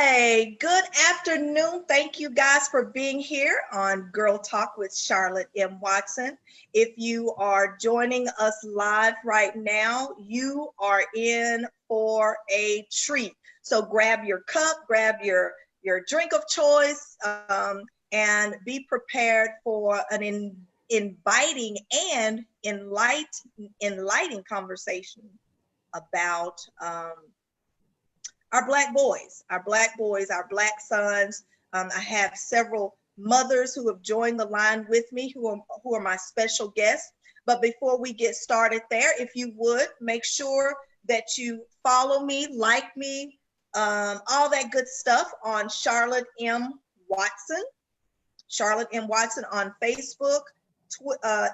Hi, good afternoon. Thank you guys for being here on Girl Talk with Charlotte M. Watson. If you are joining us live right now, you are in for a treat. So grab your cup, grab your drink of choice, and be prepared for an inviting and enlightening conversation about our Black boys, our Black sons. I have several mothers who have joined the line with me who are my special guests. But before we get started there, if you would, make sure that you follow me, like me, all that good stuff on Charlotte M. Watson on Facebook,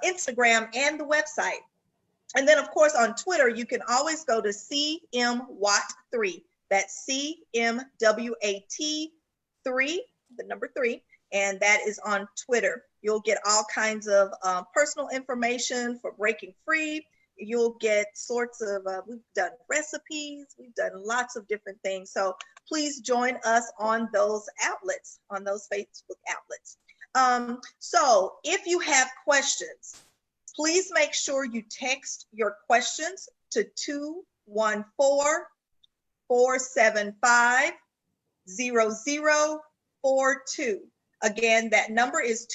Instagram, and the website. And then, of course, on Twitter, you can always go to CMWatt3. That's CMWAT3, the number 3, and that is on Twitter. You'll get all kinds of personal information for breaking free. You'll get sorts of, we've done recipes, we've done lots of different things. So please join us on those outlets, on those Facebook outlets. So if you have questions, please make sure you text your questions to 214-475-0042. Again, that number is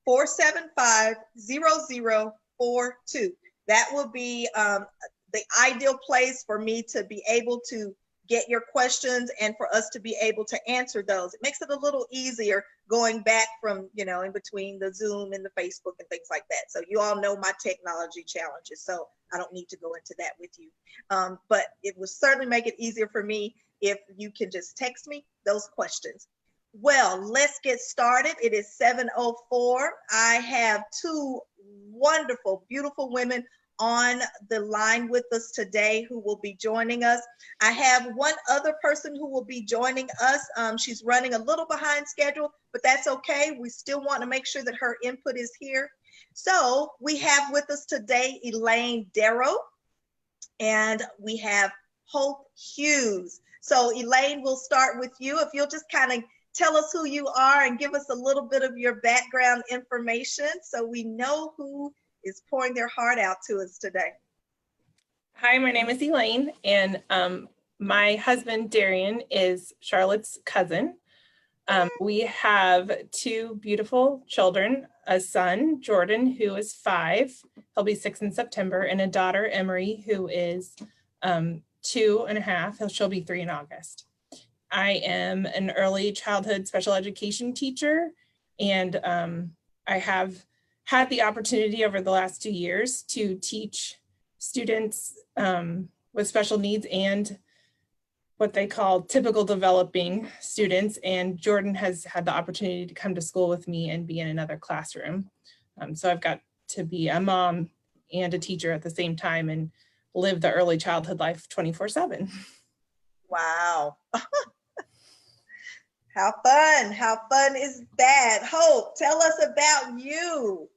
214-475-0042. That will be the ideal place for me to be able to get your questions and for us to be able to answer those. It makes it a little easier going back from, in between the Zoom and the Facebook and things like that. So you all know my technology challenges, so I don't need to go into that with you. But it will certainly make it easier for me if you can just text me those questions. Well, let's get started. It is 7:04. I have two wonderful, beautiful women on the line with us today who will be joining us. I have one other person who will be joining us. She's running a little behind schedule, but that's okay. We still want to make sure that her input is here. So we have with us today Elaine Darrow, and we have Hope Hughes. So Elaine, we'll start with you. If you'll just kind of tell us who you are and give us a little bit of your background information so we know who is pouring their heart out to us today. Hi, my name is Elaine, and my husband, Darian, is Charlotte's cousin. We have two beautiful children, a son, Jordan, who is 5. He'll be 6 in September, and a daughter, Emery, who is 2.5. She'll be 3 in August. I am an early childhood special education teacher, and I have had the opportunity over the last 2 years to teach students with special needs and what they call typical developing students. And Jordan has had the opportunity to come to school with me and be in another classroom. So I've got to be a mom and a teacher at the same time and live the early childhood life 24/7. Wow. How fun. How fun is that? Hope, tell us about you.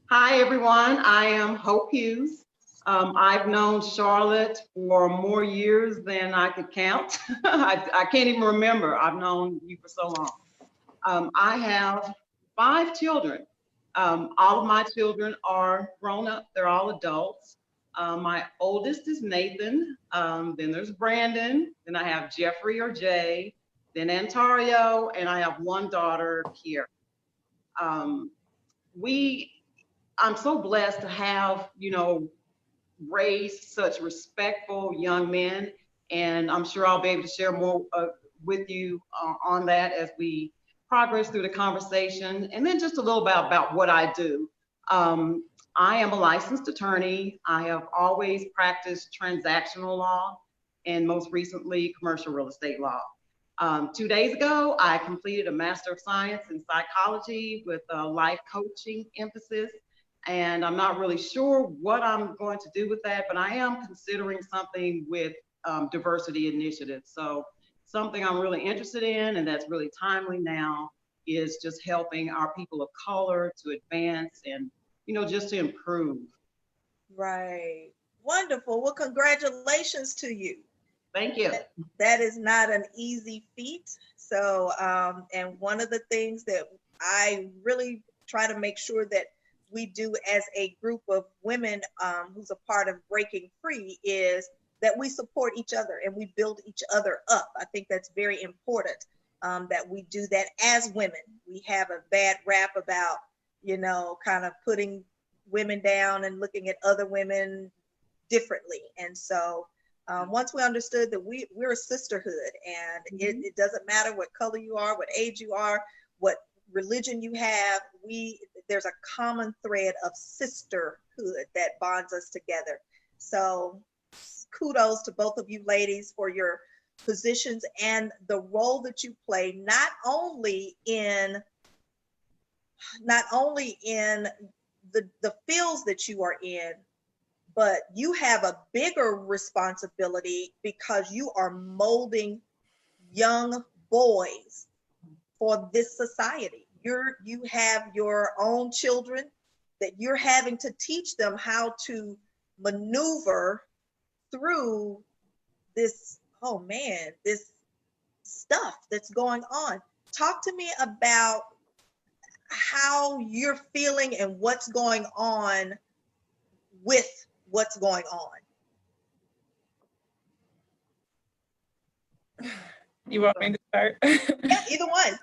Hi, everyone. I am Hope Hughes. I've known Charlotte for more years than I could count. I can't even remember. I've known you for so long. I have 5 children. All of my children are grown up. They're all adults. My oldest is Nathan. Then there's Brandon. Then I have Jeffrey or Jay. Then Antario. And I have one daughter, Kiera. I'm so blessed to have, raised such respectful young men, and I'm sure I'll be able to share more with you on that as we progress through the conversation. And then just a little bit about what I do. I am a licensed attorney. I have always practiced transactional law and most recently commercial real estate law. 2 days ago, I completed a Master of Science in Psychology with a life coaching emphasis. And I'm not really sure what I'm going to do with that, but I am considering something with diversity initiatives. So something I'm really interested in and that's really timely now is just helping our people of color to advance and, just to improve. Right. Wonderful. Well, congratulations to you. Thank you. That is not an easy feat. So, and one of the things that I really try to make sure that we do as a group of women who's a part of Breaking Free is that we support each other and we build each other up. I think that's very important that we do that as women. We have a bad rap about, you know, kind of putting women down and looking at other women differently. And so once we understood that we're a sisterhood, and it doesn't matter what color you are, what age you are, what religion you have, there's a common thread of sisterhood that bonds us together. So kudos to both of you ladies for your positions and the role that you play, not only in the fields that you are in, but you have a bigger responsibility because you are molding young boys for this society. You have your own children that you're having to teach them how to maneuver through this, oh man, this stuff that's going on. Talk to me about how you're feeling and what's going on with what's going on. You want me to start? Yeah,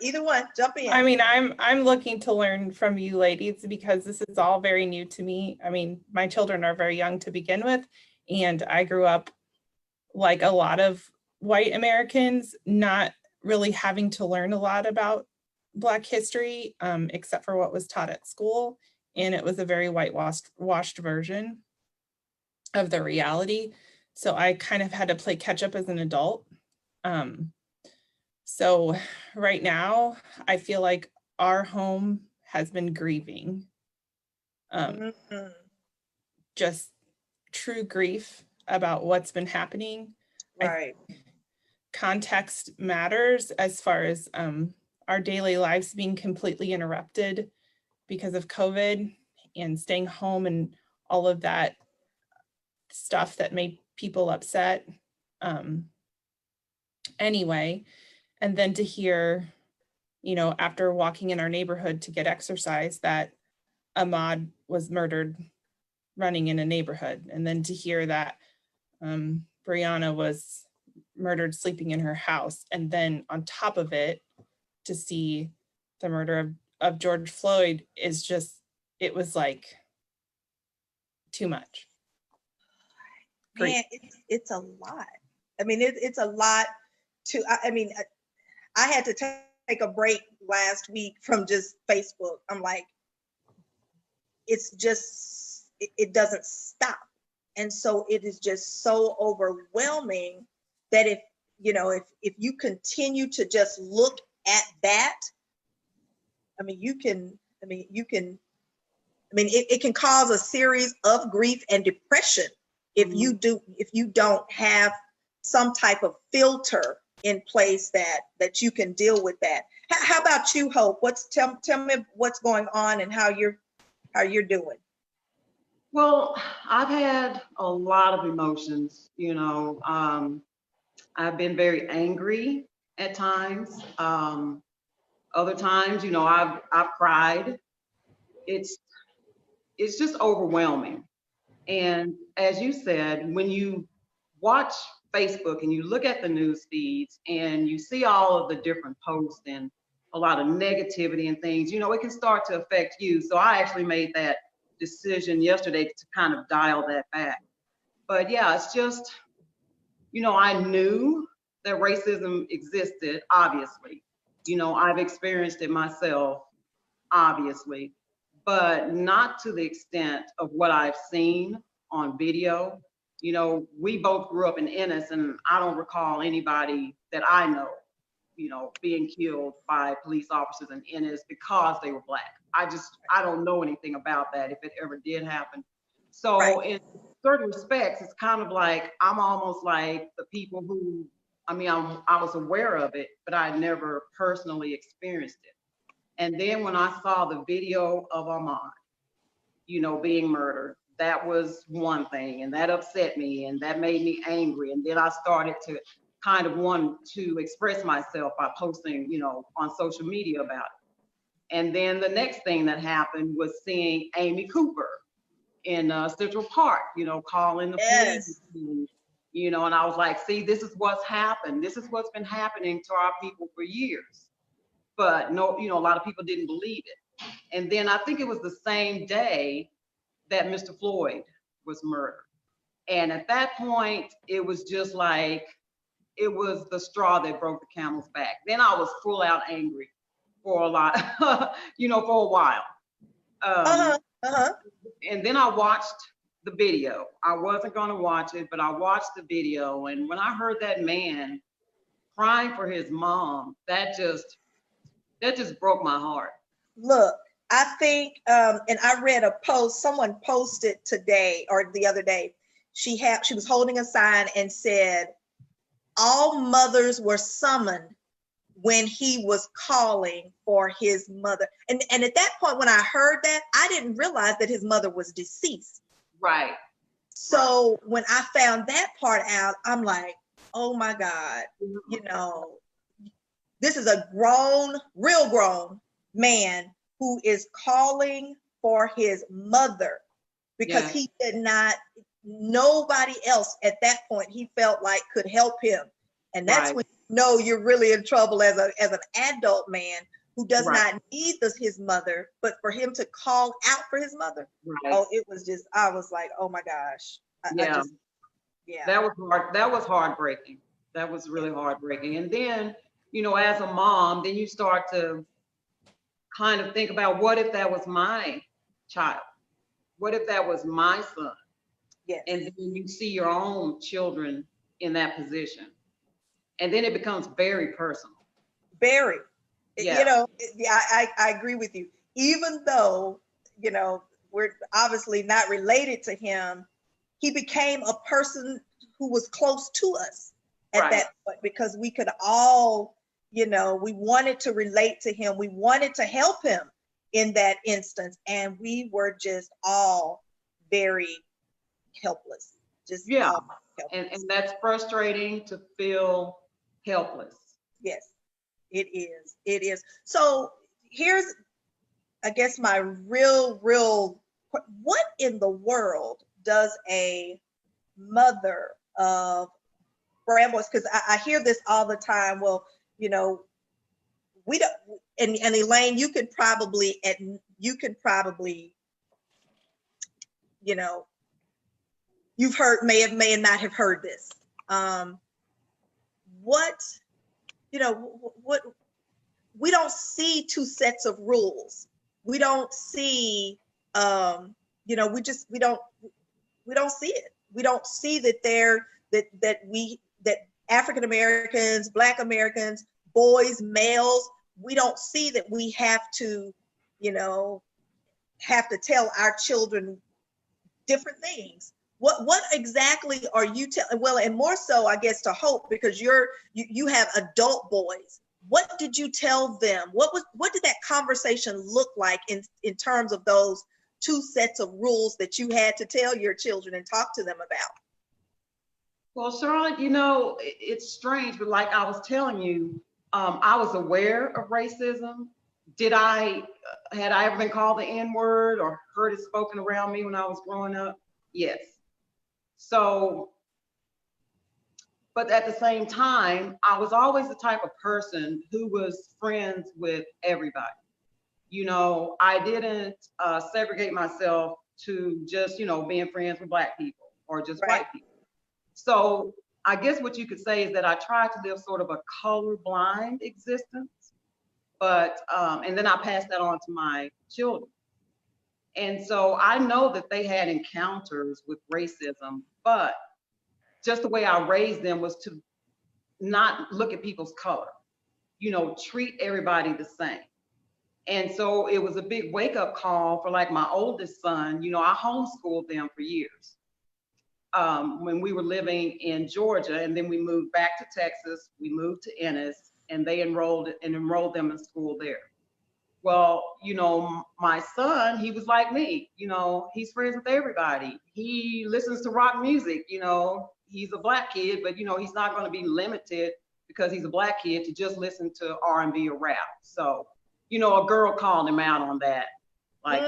either one, jump in. I mean, I'm looking to learn from you ladies because this is all very new to me. I mean, my children are very young to begin with, and I grew up like a lot of white Americans, not really having to learn a lot about Black history, except for what was taught at school. And it was a very whitewashed version of the reality. So I kind of had to play catch up as an adult. So right now, I feel like our home has been grieving. Just true grief about what's been happening. Right. Context matters as far as our daily lives being completely interrupted because of COVID and staying home and all of that stuff that made people upset. Anyway, and then to hear, you know, after walking in our neighborhood to get exercise, that Ahmaud was murdered running in a neighborhood, and then to hear that Breonna was murdered sleeping in her house, and then on top of it, to see the murder of George Floyd is just, it was like too much. Man, it's a lot. I mean, it's a lot to, I mean, I had to take a break last week from just Facebook. I'm like, it's just, it doesn't stop. And so it is just so overwhelming that if you continue to just look at that, it can cause a series of grief and depression if you don't have some type of filter in place that you can deal with that. How about you, Hope? Tell me what's going on and how you're doing. Well, I've had a lot of emotions, you know. I've been very angry at times. Other times, you know, I've cried. It's just overwhelming. And as you said, when you watch Facebook and you look at the news feeds and you see all of the different posts and a lot of negativity and things, you know, it can start to affect you. So I actually made that decision yesterday to kind of dial that back. But yeah, it's just, you know, I knew that racism existed, obviously. You know, I've experienced it myself, obviously, but not to the extent of what I've seen on video. You know, we both grew up in Ennis, and I don't recall anybody that I know, you know, being killed by police officers in Ennis because they were Black. I don't know anything about that, if it ever did happen. So right. In certain respects, it's kind of like, I'm almost like the people who, I was aware of it, but I never personally experienced it. And then when I saw the video of Ahmaud, you know, being murdered, that was one thing, and that upset me, and that made me angry. And then I started to kind of want to express myself by posting, on social media about it. And then the next thing that happened was seeing Amy Cooper in Central Park, calling the Yes. police, and I was like, see, this is what's happened. This is what's been happening to our people for years. But no, a lot of people didn't believe it. And then I think it was the same day that Mr. Floyd was murdered. And at that point, it was just like, it was the straw that broke the camel's back. Then I was full out angry for a lot, for a while. And then I watched the video. I wasn't going to watch it, but I watched the video. And when I heard that man crying for his mom, that just broke my heart. Look, I think, and I read a post, someone posted today or the other day, she was holding a sign and said, all mothers were summoned when he was calling for his mother. And at that point, when I heard that, I didn't realize that his mother was deceased. Right. So when I found that part out, I'm like, oh my God, this is a real grown man who is calling for his mother because he did not, nobody else at that point he felt like could help him. And that's when you know you're really in trouble as an adult man who does not need his mother, but for him to call out for his mother. Right. Oh, it was just, I was like, oh my gosh. That was hard. That was heartbreaking. That was really heartbreaking. And then, as a mom, then you start to kind of think about, what if that was my child? What if that was my son? Yes. And then you see your own children in that position. And then it becomes very personal. Very. Yeah. I agree with you. Even though, we're obviously not related to him, he became a person who was close to us at that point, because we could all, we wanted to relate to him. We wanted to help him in that instance. And we were just all very helpless. All helpless. And that's frustrating to feel helpless. Yes, it is. It is. So here's, I guess, my real, what in the world does a mother of brown boys, because I hear this all the time, well, we don't, and Elaine, you could probably, you've heard, may not have heard this. What we don't see two sets of rules. We don't see, we don't see it. We don't see that African Americans, Black Americans, boys, males, we don't see that we have to tell our children different things. What exactly are you telling? Well, and more so, I guess, to Hope, because you have adult boys. What did you tell them? What did that conversation look like in terms of those two sets of rules that you had to tell your children and talk to them about? Well, Charlotte, it's strange, but like I was telling you, I was aware of racism. Had I ever been called the N-word or heard it spoken around me when I was growing up? Yes. So, but at the same time, I was always the type of person who was friends with everybody. I didn't segregate myself to just, being friends with Black people or just white people. So I guess what you could say is that I tried to live sort of a colorblind existence, but, and then I passed that on to my children. And so I know that they had encounters with racism, but just the way I raised them was to not look at people's color, treat everybody the same. And so it was a big wake up call for like my oldest son. I homeschooled them for years when we were living in Georgia, and then we moved back to Texas. We moved to Ennis, and they enrolled them in school there. Well, my son, he was like me, he's friends with everybody. He listens to rock music, he's a black kid, but he's not going to be limited because he's a black kid to just listen to R&B or rap. So, a girl called him out on that. Like,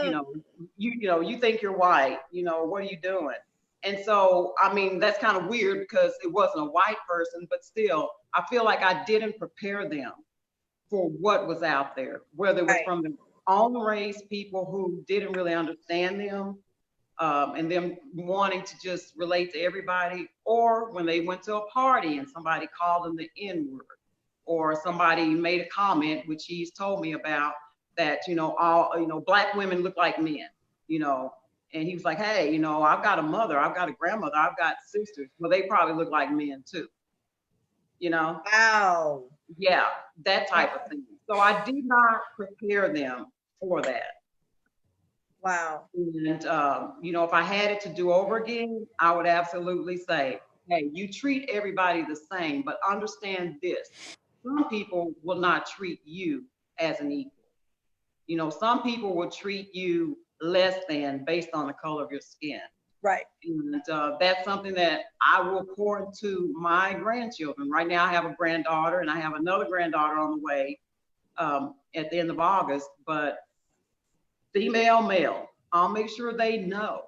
you think you're white, what are you doing? And so, I mean, that's kind of weird because it wasn't a white person, but still, I feel like I didn't prepare them for what was out there, whether it was from their own race, people who didn't really understand them, and them wanting to just relate to everybody, or when they went to a party and somebody called them the N-word, or somebody made a comment, which he's told me about, that, all, black women look like men, and he was like, hey, I've got a mother, I've got a grandmother, I've got sisters. Well, they probably look like men too, Wow. Yeah, that type of thing. So I did not prepare them for that. Wow. And, if I had it to do over again, I would absolutely say, hey, you treat everybody the same, but understand this. Some people will not treat you as an equal. Some people will treat you less than based on the color of your skin. Right. And that's something that I will pour into my grandchildren. Right now I have a granddaughter and I have another granddaughter on the way at the end of August, but female, male, I'll make sure they know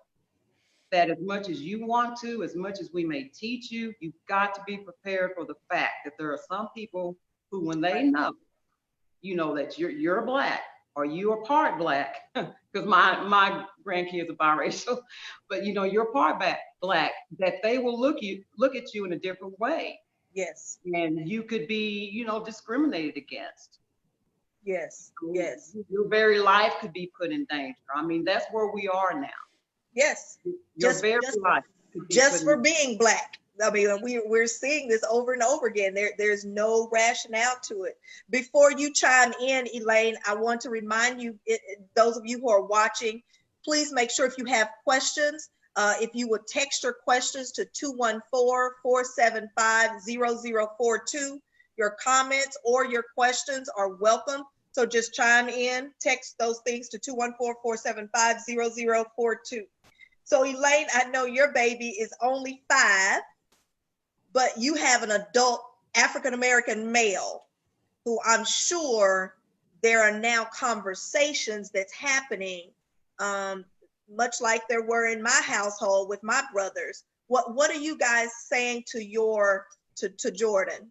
that as much as you want to, as much as we may teach you, you've got to be prepared for the fact that there are some people who, when they know, that you're black, or you are part black, because my grandkids are biracial, but you're part black, that they will look at you in a different way. Yes. And you could be, discriminated against. Yes. Yes. Your very life could be put in danger. I mean, that's where we are now. Yes. Your very life could be just for being black. I mean, we're seeing this over and over again. There's no rationale to it. Before you chime in, Elaine, I want to remind you, those of you who are watching, please make sure if you have questions, if you would text your questions to 214-475-0042. Your comments or your questions are welcome. So just chime in, text those things to 214-475-0042. So Elaine, I know your baby is only 5, but you have an adult African-American male who I'm sure there are now conversations that's happening, much like there were in my household with my brothers. What are you guys saying to Jordan?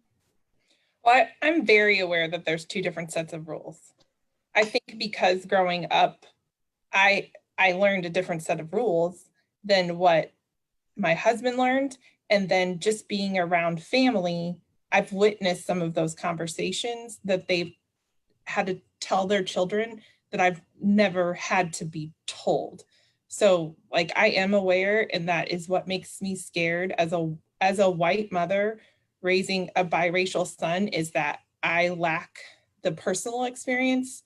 Well, I'm very aware that there's 2 different sets of rules. I think because growing up, I learned a different set of rules than what my husband learned. And then just being around family, I've witnessed some of those conversations that they've had to tell their children that I've never had to be told. So like, I am aware, and that is what makes me scared as a white mother raising a biracial son, is that I lack the personal experience.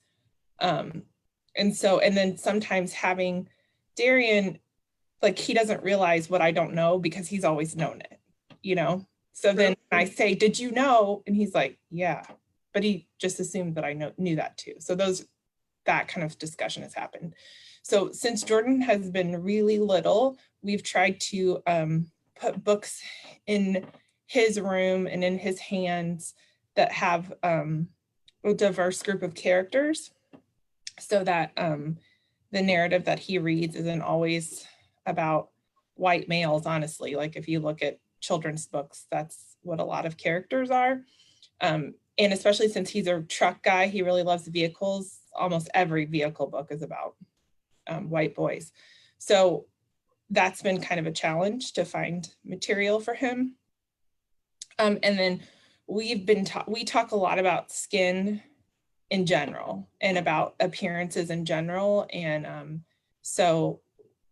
And then sometimes having Darian, like, he doesn't realize what I don't know because he's always known it, So then I say, did you know? And he's like, yeah, but he just assumed that I knew that too. So that kind of discussion has happened. So since Jordan has been really little, we've tried to put books in his room and in his hands that have a diverse group of characters, so that the narrative that he reads isn't always about white males, honestly. Like, if you look at children's books, that's what a lot of characters are. And especially since he's a truck guy, he really loves vehicles. Almost every vehicle book is about white boys. So that's been kind of a challenge to find material for him. And then we talk a lot about skin in general and about appearances in general. And so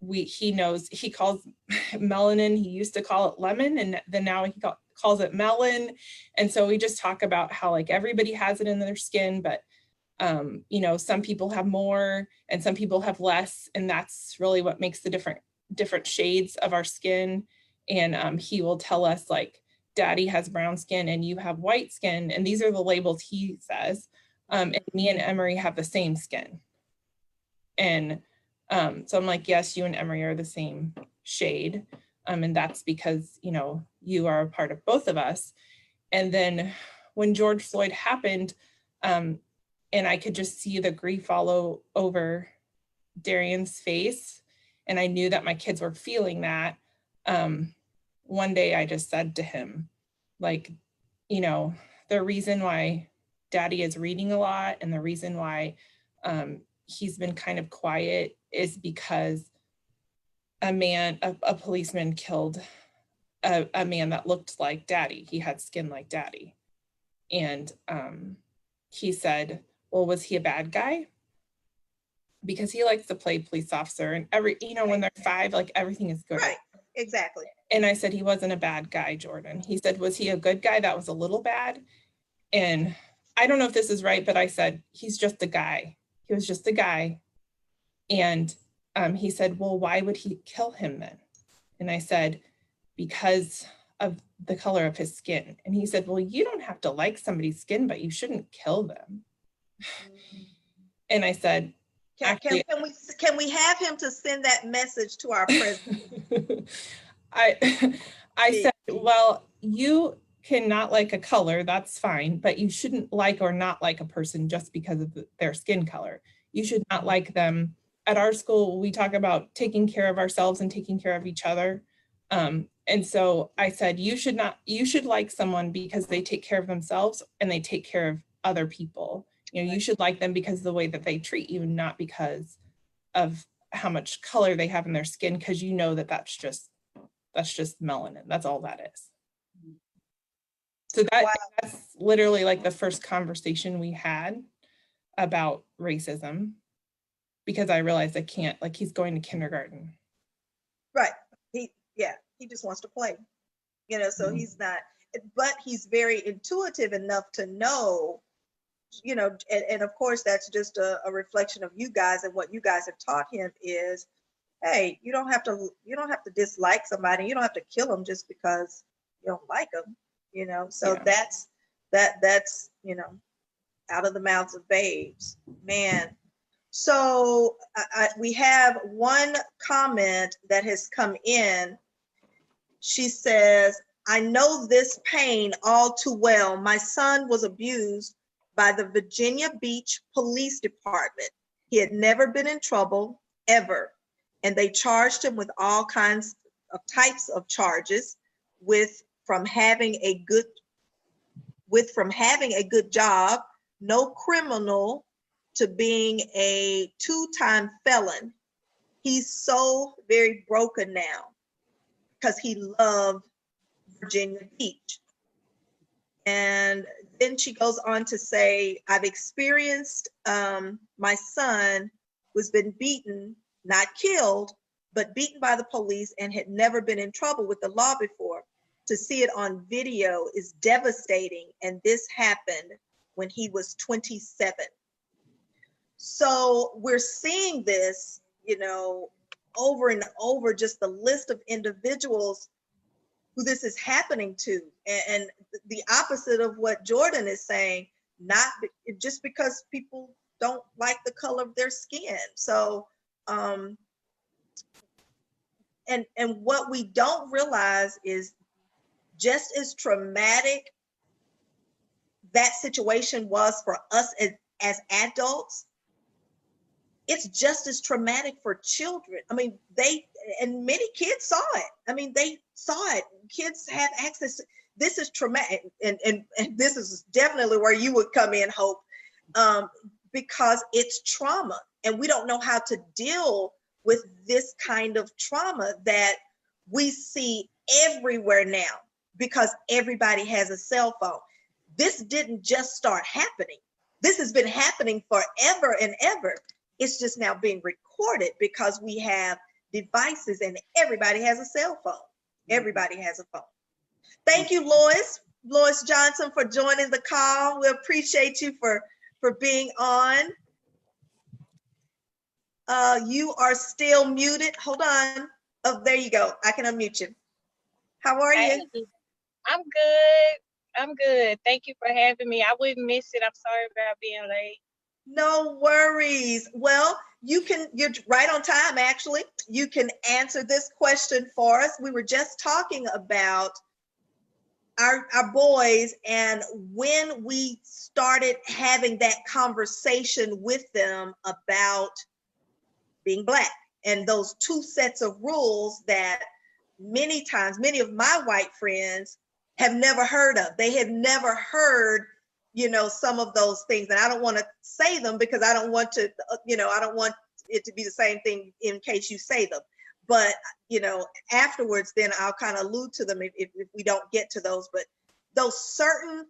he knows, he calls melanin, he used to call it lemon, and then now he calls it melon. And so we just talk about how, like, everybody has it in their skin, but some people have more and some people have less, and that's really what makes the different shades of our skin. And he will tell us, like, daddy has brown skin and you have white skin, and these are the labels he says. And me and Emery have the same skin. And so I'm like, yes, you and Emery are the same shade. And that's because, you know, you are a part of both of us. And then when George Floyd happened, and I could just see the grief all over Darian's face, and I knew that my kids were feeling that. One day I just said to him, like, you know, the reason why Daddy is reading a lot and the reason why he's been kind of quiet is because a policeman killed a man that looked like Daddy. He had skin like Daddy. And he said, well, was he a bad guy? Because he likes to play police officer, and when they're 5, like everything is good. Right, exactly. And I said, he wasn't a bad guy, Jordan. He said, was he a good guy that was a little bad? And I don't know if this is right, but I said, he's just a guy. He was just a guy. And he said, well, why would he kill him then? And I said, because of the color of his skin. And he said, well, you don't have to like somebody's skin, but you shouldn't kill them. And I said, can we have him to send that message to our president? I said, well, you cannot like a color, that's fine, but you shouldn't like or not like a person just because of their skin color. You should not like them. At our school, we talk about taking care of ourselves and taking care of each other. And so I said, you should like someone because they take care of themselves and they take care of other people. You know, you should like them because of the way that they treat you, not because of how much color they have in their skin, because you know that's just melanin. That's all that is. So that's literally like the first conversation we had about racism, because I realized I can't, like, he's going to kindergarten. Right. He just wants to play, you know, so he's not, but he's very intuitive enough to know, you know, and of course that's just a reflection of you guys, and what you guys have taught him is, hey, you don't have to dislike somebody. You don't have to kill them just because you don't like them, you know. So that's you know, out of the mouths of babes, man. So we have one comment that has come in. She says, I know this pain all too well. My son was abused by the Virginia Beach Police Department. He had never been in trouble, ever. And they charged him with all kinds of types of charges, from having a good job, no criminal, to being a 2-time felon. He's so very broken now because he loved Virginia Beach. And then she goes on to say, I've experienced my son who's been beaten, not killed, but beaten by the police and had never been in trouble with the law before. To see it on video is devastating. And this happened when he was 27. So we're seeing this, you know, over and over, just the list of individuals who this is happening to, and the opposite of what Jordan is saying, not just because people don't like the color of their skin. So, and what we don't realize is just as traumatic that situation was for us as adults, it's just as traumatic for children. I mean, and many kids saw it. I mean, they saw it. Kids have access. This is traumatic. And this is definitely where you would come in, Hope, because it's trauma. And we don't know how to deal with this kind of trauma that we see everywhere now, because everybody has a cell phone. This didn't just start happening. This has been happening forever and ever. It's just now being recorded because we have devices and everybody has a cell phone. Everybody has a phone. Thank you, Lois Johnson, for joining the call. We appreciate you for being on. You are still muted. Hold on. Oh, there you go. I can unmute you. How are you? I'm good. I'm good. Thank you for having me. I wouldn't miss it. I'm sorry about being late. No worries. Well, you're right on time, actually. You can answer this question for us. We were just talking about our boys and when we started having that conversation with them about being Black and those two sets of rules that many times, many of my white friends have never heard of. They have never heard, some of those things. And I don't want to say them because I don't want to, I don't want it to be the same thing in case you say them. But, afterwards, then I'll kind of allude to them if we don't get to those. But those certain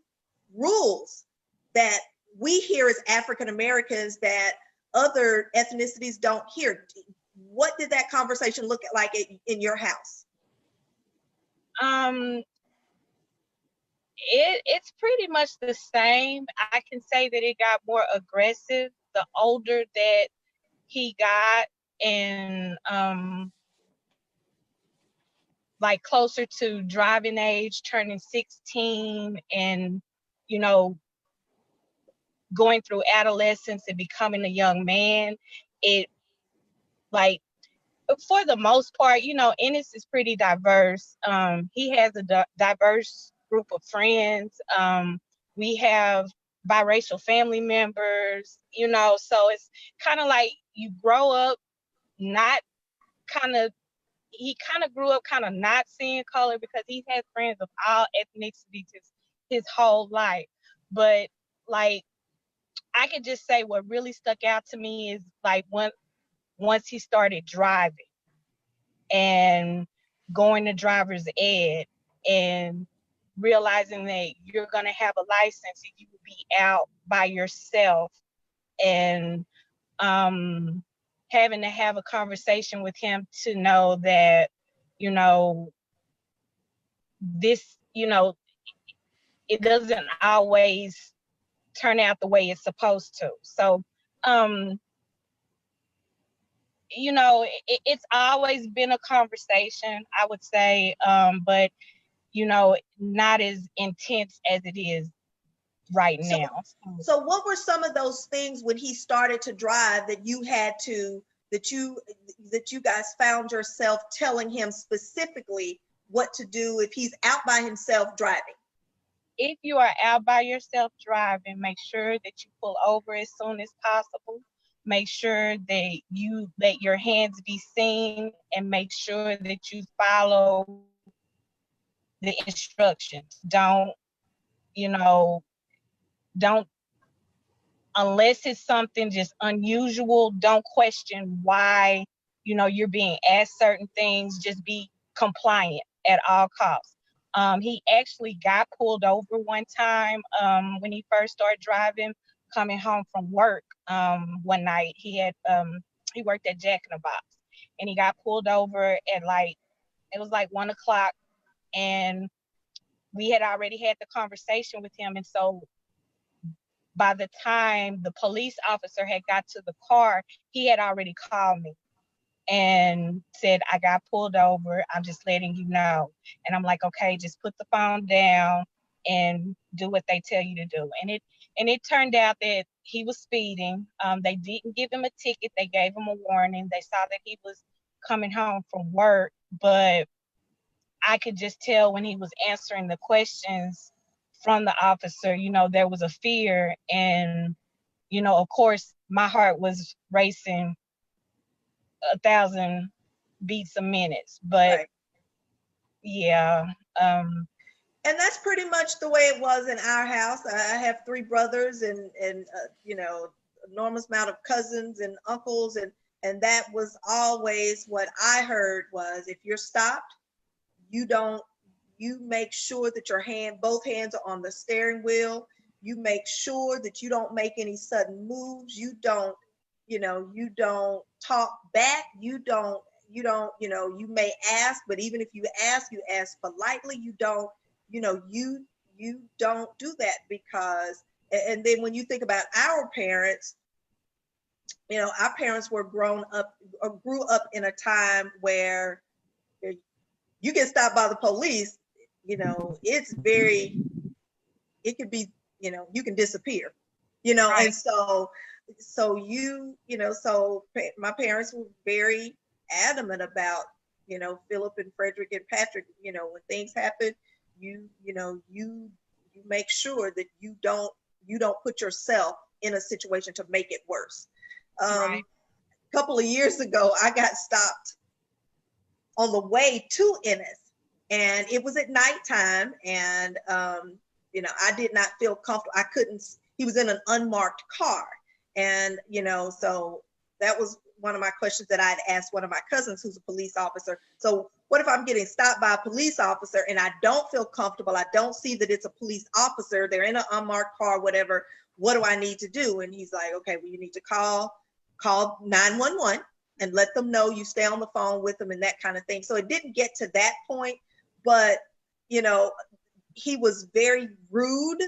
rules that we hear as African Americans that other ethnicities don't hear. What did that conversation look like in your house? It's pretty much the same. I can say that it got more aggressive the older that he got, and like closer to driving age, turning 16, and going through adolescence and becoming a young man. It, like, for the most part, Ennis is pretty diverse. He has a diverse group of friends. We have biracial family members, so it's kind of like you grow up not he kind of grew up kind of not seeing color because he's had friends of all ethnicities his whole life. But like, I could just say what really stuck out to me is like once he started driving and going to driver's ed and realizing that you're going to have a license and you will be out by yourself, and having to have a conversation with him to know that, this, it doesn't always turn out the way it's supposed to. So, it's always been a conversation, I would say, but, not as intense as it is right now. So what were some of those things when he started to drive that you guys found yourself telling him specifically what to do if he's out by himself driving? If you are out by yourself driving, make sure that you pull over as soon as possible. Make sure that you let your hands be seen, and make sure that you follow the instructions. Don't, unless it's something just unusual, don't question why, you're being asked certain things. Just be compliant at all costs. He actually got pulled over one time when he first started driving, coming home from work one night. He worked at Jack in the Box, and he got pulled over at it was like 1 o'clock, and we had already had the conversation with him. And so by the time the police officer had got to the car, he had already called me and said, I got pulled over. I'm just letting you know. And I'm like, okay, just put the phone down and do what they tell you to do. And it turned out that he was speeding. They didn't give him a ticket. They gave him a warning. They saw that he was coming home from work, but I could just tell when he was answering the questions from the officer, there was a fear. And, of course, my heart was racing 1,000 beats a minute. But right. Yeah. And that's pretty much the way it was in our house. I have 3 brothers and enormous amount of cousins and uncles. And that was always what I heard was, if you're stopped, you make sure that both hands are on the steering wheel. You make sure that you don't make any sudden moves. You don't talk back. You may ask, but even if you ask politely. You don't do that, because, and then when you think about our parents, our parents grew up in a time where you get stopped by the police, it's very it could be, you can disappear, and so my parents were very adamant about, Philip and Frederick and Patrick, when things happen, you make sure that you don't put yourself in a situation to make it worse. A couple of years ago, I got stopped on the way to Ennis, and it was at nighttime, and I did not feel comfortable. He was in an unmarked car, and so that was one of my questions that I'd asked one of my cousins who's a police officer. So what if I'm getting stopped by a police officer and I don't feel comfortable? I don't see that it's a police officer. They're in an unmarked car, whatever. What do I need to do? And he's like, okay, well, you need to call 911 and let them know you stay on the phone with them and that kind of thing. So it didn't get to that point, but he was very rude.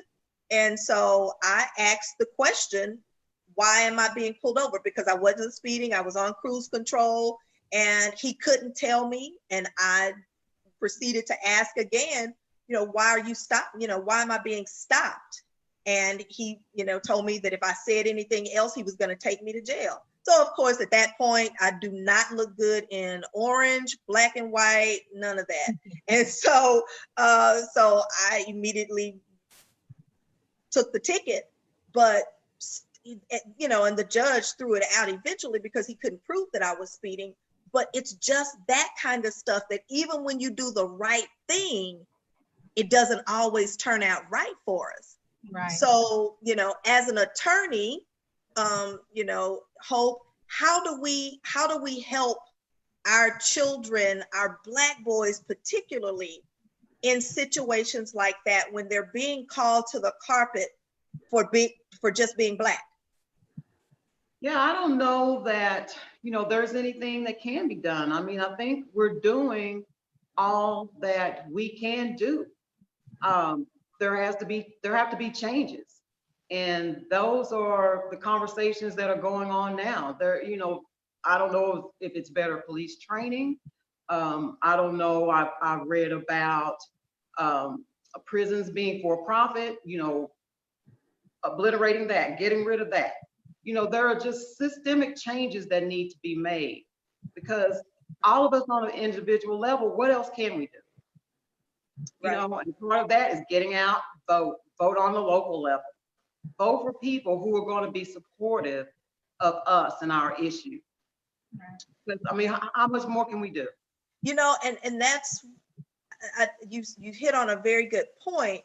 And so I asked the question, why am I being pulled over? Because I wasn't speeding, I was on cruise control, and he couldn't tell me. And I proceeded to ask again, why are you stopped? Why am I being stopped? And he, told me that if I said anything else, he was going to take me to jail. So of course, at that point, I do not look good in orange, black and white, none of that. And so I immediately took the ticket, but and the judge threw it out eventually because he couldn't prove that I was speeding. But it's just that kind of stuff that even when you do the right thing, it doesn't always turn out right for us. Right. So, as an attorney, Hope, how do we help our children, our Black boys particularly, in situations like that when they're being called to the carpet for just being Black? Yeah, I don't know that, there's anything that can be done. I mean, I think we're doing all that we can do. There have to be changes. And those are the conversations that are going on now. I don't know if it's better police training. I don't know. I read about prisons being for profit, obliterating that, getting rid of that. There are just systemic changes that need to be made, because all of us on an individual level, what else can we do? Right. And part of that is getting out, vote on the local level, vote for people who are going to be supportive of us and our issue. Right. I mean, how much more can we do? And that's, you hit on a very good point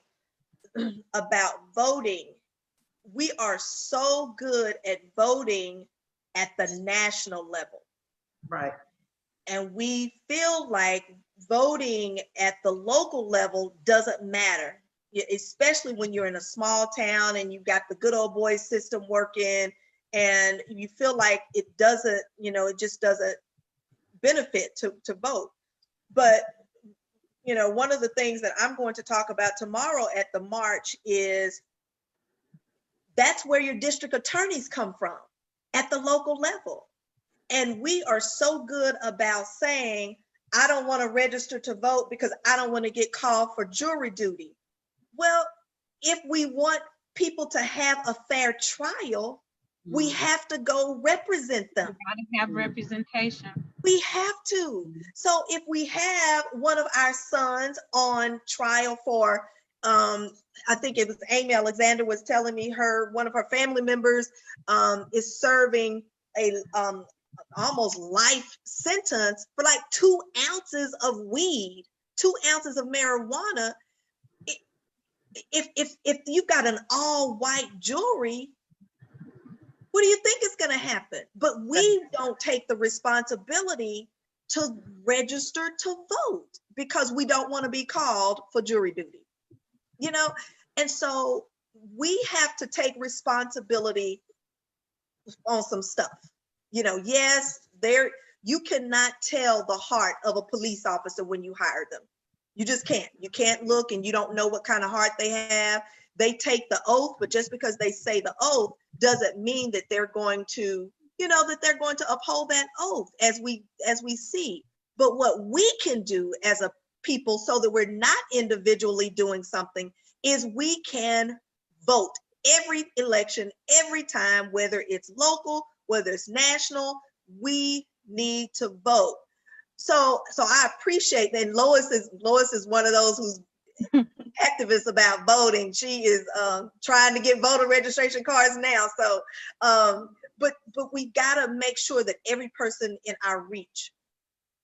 about voting. We are so good at voting at the national level. Right. And we feel like voting at the local level doesn't matter, especially when you're in a small town and you've got the good old boy system working, and you feel like it doesn't, it just doesn't benefit to vote. But, one of the things that I'm going to talk about tomorrow at the march is that's where your district attorneys come from, at the local level. And we are so good about saying, I don't want to register to vote because I don't want to get called for jury duty. Well, if we want people to have a fair trial, we have to go represent them. We gotta have representation. We have to. So if we have one of our sons on trial for, I think it was Amy Alexander was telling me one of her family members is serving a almost life sentence for like 2 ounces of weed, 2 ounces of marijuana. If you've got an all white jury, what do you think is going to happen? But we don't take the responsibility to register to vote because we don't want to be called for jury duty, And so we have to take responsibility on some stuff. Yes, you cannot tell the heart of a police officer when you hire them. You just can't. You can't look, and you don't know what kind of heart they have. They take the oath, but just because they say the oath doesn't mean that they're going to, uphold that oath as we see. But what we can do as a people so that we're not individually doing something is we can vote every election, every time, whether it's local, whether it's national, we need to vote. So I appreciate that. Lois is one of those who's activist about voting. She is trying to get voter registration cards now. So, but we gotta make sure that every person in our reach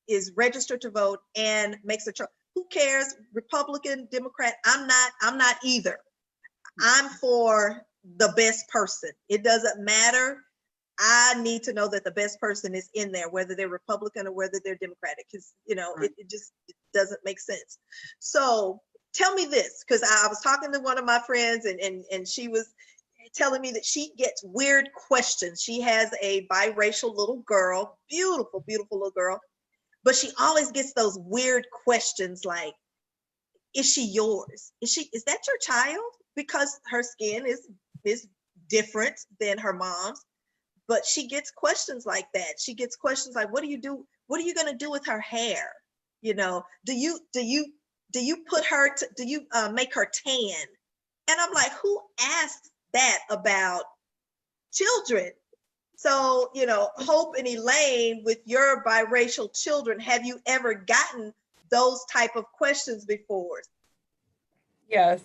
is registered to vote and makes a choice. Who cares, Republican, Democrat? I'm not either. I'm for the best person. It doesn't matter. I need to know that the best person is in there, whether they're Republican or whether they're Democratic, because Right. it just doesn't make sense. So tell me this, because I was talking to one of my friends and she was telling me that she gets weird questions. She has a biracial little girl, beautiful, beautiful little girl, but she always gets those weird questions like, is she yours? Is that your child? Because her skin is different than her mom's. But she gets questions like that. She gets questions like, what do you do? What are you going to do with her hair? Do you put her do you make her tan? And I'm like, who asked that about children? So, Hope and Elaine, with your biracial children, have you ever gotten those type of questions before? Yes.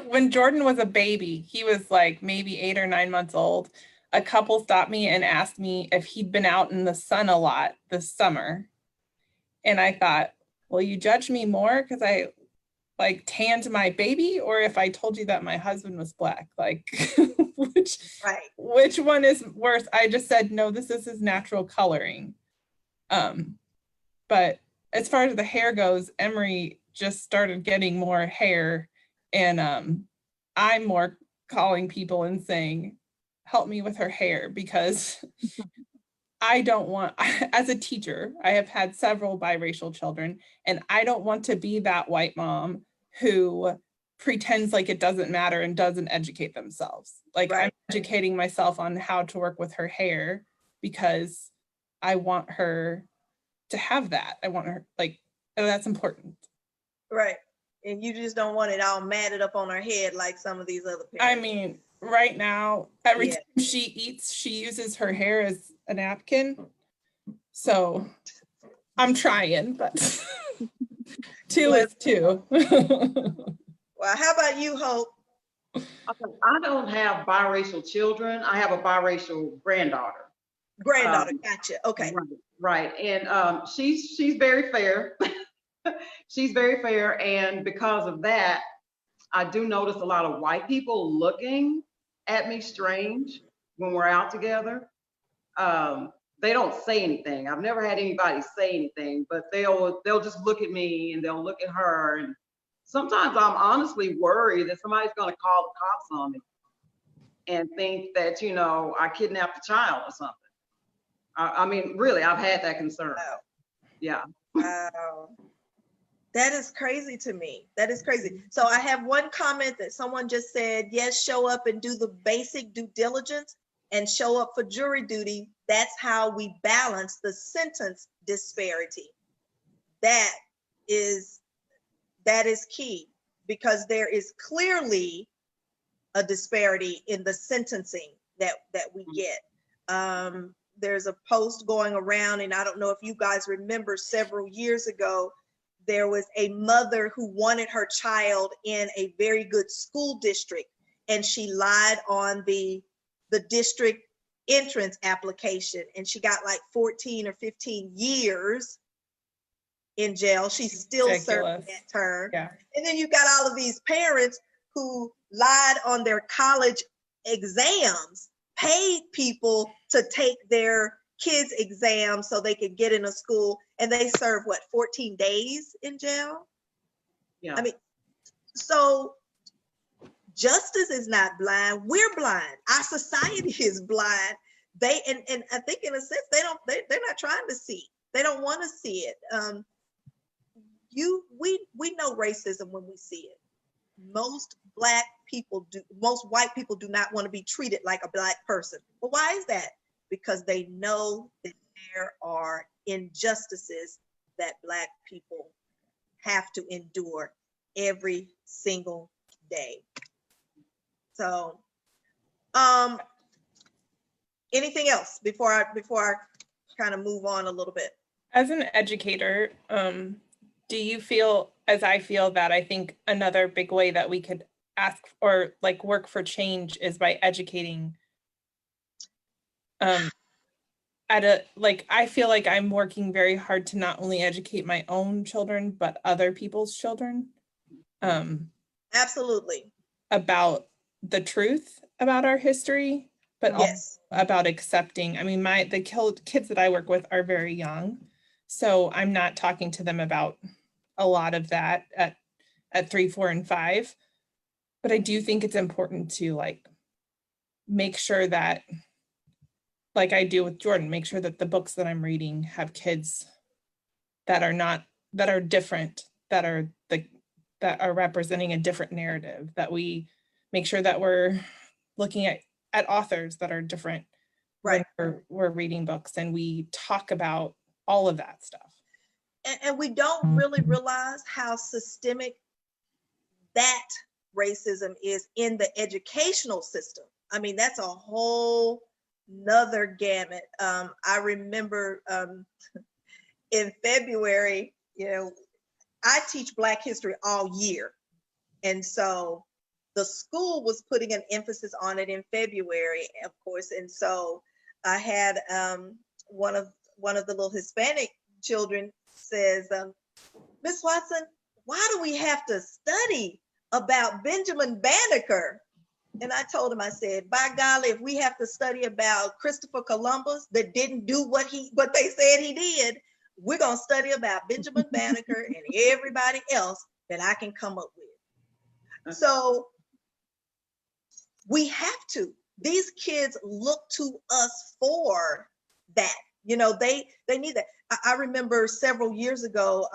When Jordan was a baby, he was like maybe 8 or 9 months old. A couple stopped me and asked me if he'd been out in the sun a lot this summer. And I thought, will you judge me more because I like tanned my baby, or if I told you that my husband was black? Like, which one is worse? I just said, no, this is his natural coloring. But as far as the hair goes, Emery just started getting more hair, and I'm more calling people and saying, help me with her hair, because I don't want, as a teacher, I have had several biracial children, and I don't want to be that white mom who pretends like it doesn't matter and doesn't educate themselves. Like, I'm educating myself on how to work with her hair because I want her to have that. I want her, like, oh, that's important. Right. And you just don't want it all matted up on her head like some of these other parents. I mean, right now, every time she eats, she uses her hair as a napkin. So I'm trying, but two is two. Well, how about you, Hope? I don't have biracial children. I have a biracial granddaughter. Gotcha. Okay. Right. And she's very fair. She's very fair. And because of that, I do notice a lot of white people looking at me strange when we're out together. They don't say anything. I've never had anybody say anything, but they'll just look at me and they'll look at her. And sometimes I'm honestly worried that somebody's going to call the cops on me and think that, I kidnapped a child or something. I mean, really, I've had that concern. Wow. Yeah. Wow. That is crazy to me. That is crazy. So I have one comment that someone just said, yes, show up and do the basic due diligence and show up for jury duty. That's how we balance the sentence disparity. That is key, because there is clearly a disparity in the sentencing that we get. There's a post going around, and I don't know if you guys remember, several years ago, there was a mother who wanted her child in a very good school district, and she lied on the district entrance application, and she got like 14 or 15 years in jail. She's still serving that term. Yeah. And then you got all of these parents who lied on their college exams, paid people to take their kids' exams so they could get in a school, and they serve 14 days in jail? Yeah. I mean, so justice is not blind. We're blind. Our society is blind. And I think in a sense they're not trying to see. They don't want to see it. We know racism when we see it. Most white people do not want to be treated like a black person. But why is that? Because they know that there are injustices that black people have to endure every single day. So, anything else before I kind of move on a little bit? As an educator, do you feel, as I feel, that I think another big way that we could ask or like work for change is by educating I feel like I'm working very hard to not only educate my own children, but other people's children. Absolutely. About the truth about our history, but yes, also about accepting. I mean, the kids that I work with are very young, so I'm not talking to them about a lot of that at 3, 4, and 5. But I do think it's important to like make sure that, like I do with Jordan, make sure that the books that I'm reading have kids that are different, that are representing a different narrative, that we make sure that we're looking at authors that are different, right. when we're reading books, and we talk about all of that stuff. And we don't really realize how systemic that racism is in the educational system. I mean, that's a whole nother gamut. I remember in February, I teach Black history all year. And so the school was putting an emphasis on it in February, of course. And so I had one of the little Hispanic children says, Miss Watson, why do we have to study about Benjamin Banneker? And I told him, I said, by golly, if we have to study about Christopher Columbus that didn't do what they said he did, we're going to study about Benjamin Banneker and everybody else that I can come up with. So we have to. These kids look to us for that. They need that. I remember several years ago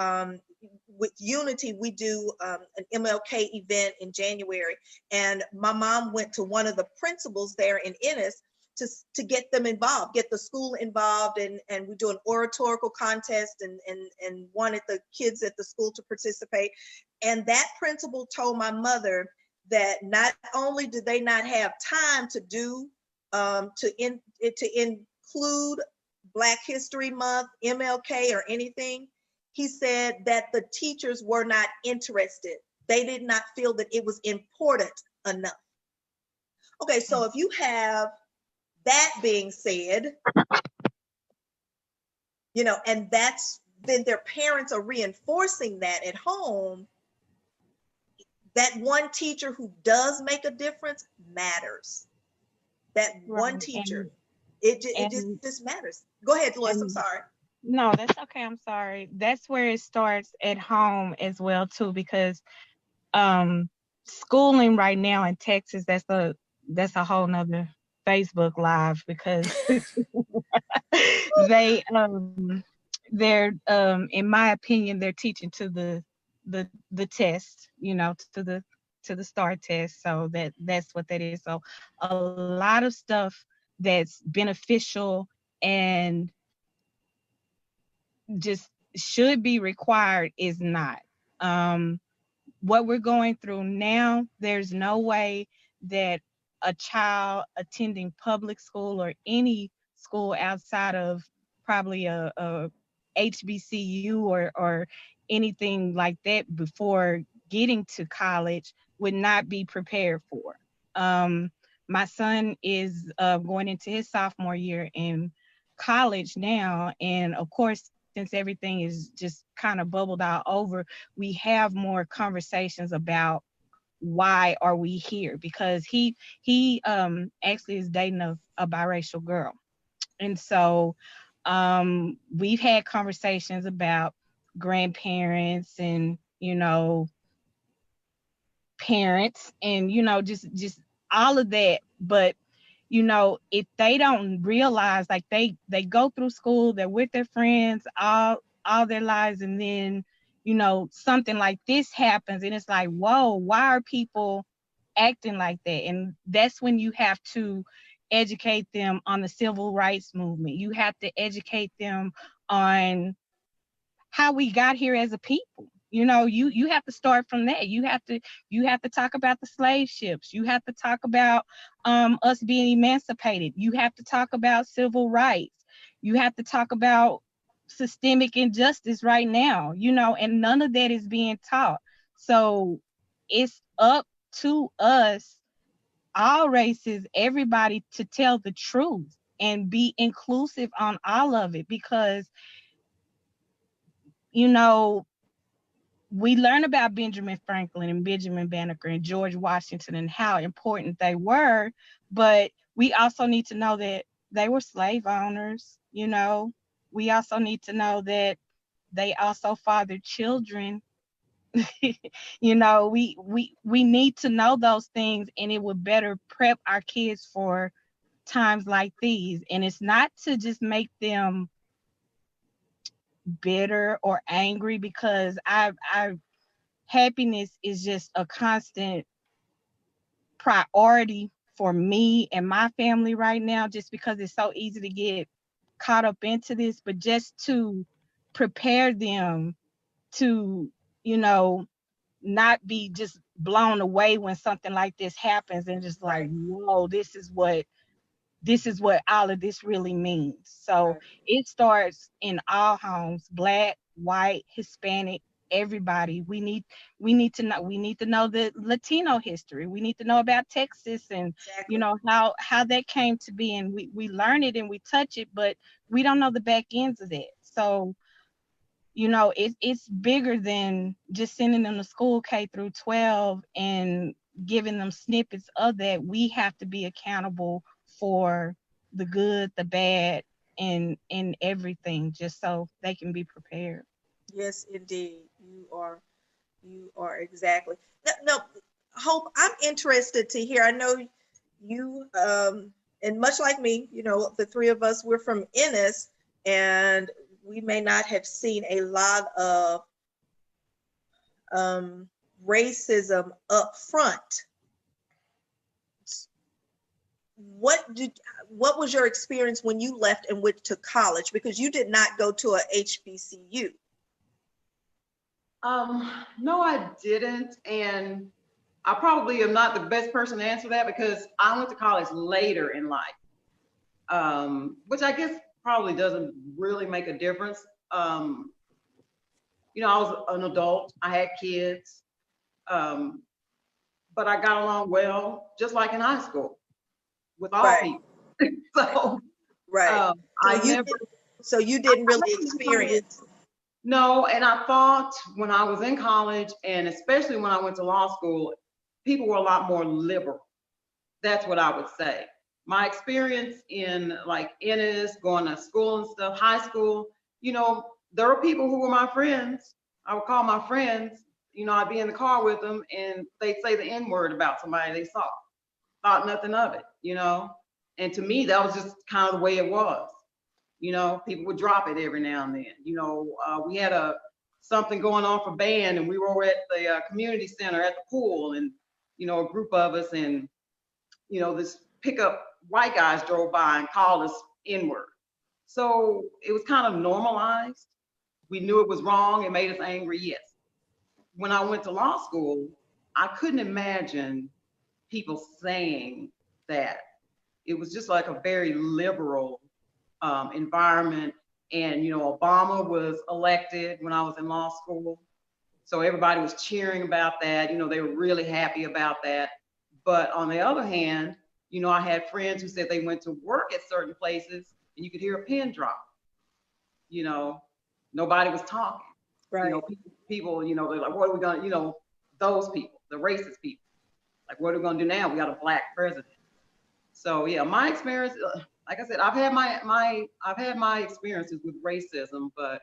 with Unity, we do an MLK event in January, and my mom went to one of the principals there in Ennis to get them involved, get the school involved, and we do an oratorical contest and wanted the kids at the school to participate. And that principal told my mother that not only did they not have time to do to include Black History Month, MLK, or anything, he said that the teachers were not interested. They did not feel that it was important enough. Okay, so if you have that being said, and then their parents are reinforcing that at home, that one teacher who does make a difference matters. That one teacher, it just matters. Go ahead, Lois, I'm sorry. No, that's okay. I'm sorry. That's where it starts at home as well too, because schooling right now in Texas, that's a whole nother Facebook Live, because they're in my opinion, they're teaching to the test, to the STAR test. So that's what that is. So a lot of stuff that's beneficial and just should be required is not. What we're going through now, there's no way that a child attending public school or any school outside of probably a HBCU or anything like that before getting to college would not be prepared for. My son is going into his sophomore year in college now, and of course, since everything is just kind of bubbled out over, we have more conversations about why are we here, because he actually is dating a biracial girl. And so we've had conversations about grandparents and parents and just all of that. But if they don't realize, like they go through school, they're with their friends all their lives, and then something like this happens, and it's like, whoa, why are people acting like that? And that's when you have to educate them on the civil rights movement. You have to educate them on how we got here as a people. You know, you have to start from that. You have to talk about the slave ships. You have to talk about us being emancipated. You have to talk about civil rights. You have to talk about systemic injustice right now, you know, and none of that is being taught. So it's up to us, all races, everybody, to tell the truth and be inclusive on all of it, because, you know, we learn about Benjamin Franklin and Benjamin Banneker and George Washington and how important they were, but we also need to know that they were slave owners, you know. We also need to know that they also fathered children. You know, we need to know those things, and it would better prep our kids for times like these. And it's not to just make them bitter or angry, because I happiness is just a constant priority for me and my family right now, just because it's so easy to get caught up into this. But just to prepare them to, you know, not be just blown away when something like this happens and just like, whoa, this is what all of this really means. So it starts in all homes, Black, white, Hispanic, everybody. We need to know the Latino history. We need to know about Texas, and Exactly. you know how that came to be, and we learn it and we touch it, but we don't know the back ends of that. So, you know, it's bigger than just sending them to school K through 12 and giving them snippets of that. We have to be accountable for the good, the bad, and everything, just so they can be prepared. Yes, indeed. You are exactly. No, Hope, I'm interested to hear. I know you, and much like me, you know, the three of us, we're from Ennis, and we may not have seen a lot of racism up front. What was your experience when you left and went to college? Because you did not go to a HBCU. No, I didn't. And I probably am not the best person to answer that, because I went to college later in life, which I guess probably doesn't really make a difference. You know, I was an adult, I had kids, but I got along well, just like in high school, with all Right. people. So, Right. So you didn't really experience. No, and I thought when I was in college, and especially when I went to law school, people were a lot more liberal. That's what I would say. My experience in like Ennis, going to school and stuff, high school, you know, there were people who were my friends. I would call my friends, you know, I'd be in the car with them and they'd say the N-word about somebody they saw. Thought nothing of it, you know? And to me, that was just kind of the way it was. You know, people would drop it every now and then. You know, we had something going on for band, and we were at the community center at the pool, and you know, a group of us, and you know, this pickup white guys drove by and called us N-word. So it was kind of normalized. We knew it was wrong. It made us angry. Yes. When I went to law school, I couldn't imagine people saying that. It was just like a very liberal environment. And, you know, Obama was elected when I was in law school. So everybody was cheering about that. You know, they were really happy about that. But on the other hand, you know, I had friends who said they went to work at certain places and you could hear a pin drop. You know, nobody was talking. Right. You know, people, you know, they're like, what are we going to, you know, those people, the racist people, like, what are we going to do now? We got a Black president. So yeah, my experience, like I said, I've had my experiences with racism, but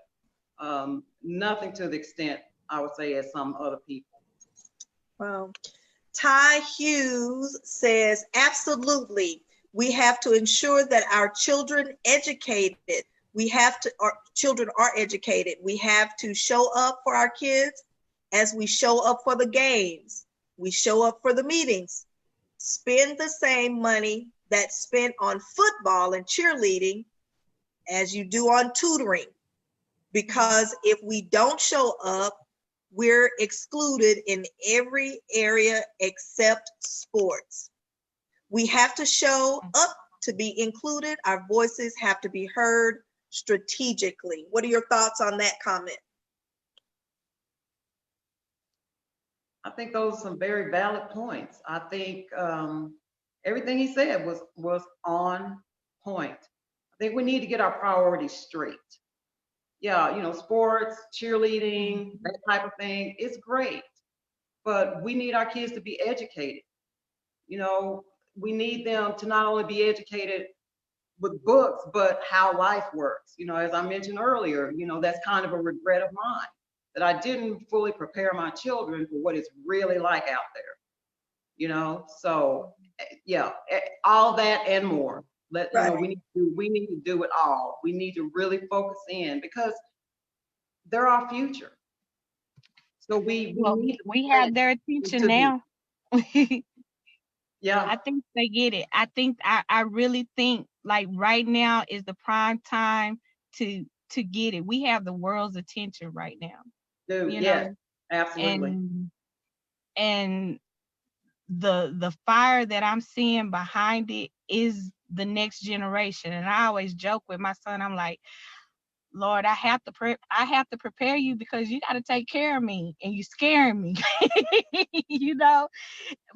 nothing to the extent I would say as some other people. Well, Ty Hughes says, absolutely, we have to ensure that our children educated. Our children are educated. We have to show up for our kids as we show up for the games. We show up for the meetings. Spend the same money that's spent on football and cheerleading as you do on tutoring. Because if we don't show up, we're excluded in every area except sports. We have to show up to be included. Our voices have to be heard strategically. What are your thoughts on that comment? I think those are some very valid points. I think everything he said was on point. I think we need to get our priorities straight. Yeah, you know, sports, cheerleading, that type of thing, it's great. But we need our kids to be educated. You know, we need them to not only be educated with books, but how life works. You know, as I mentioned earlier, you know, that's kind of a regret of mine, that I didn't fully prepare my children for what it's really like out there. You know, so yeah, all that and more. You know, we need to do it all. We need to really focus in because they're our future. So we have their attention now. Yeah, I think they get it. I really think like right now is the prime time to get it. We have the world's attention right now. dude, You yes, know, absolutely. and the fire that I'm seeing behind it is the next generation. And I always joke with my son, I'm like, Lord, I have to prepare you because you got to take care of me and you scaring me. You know,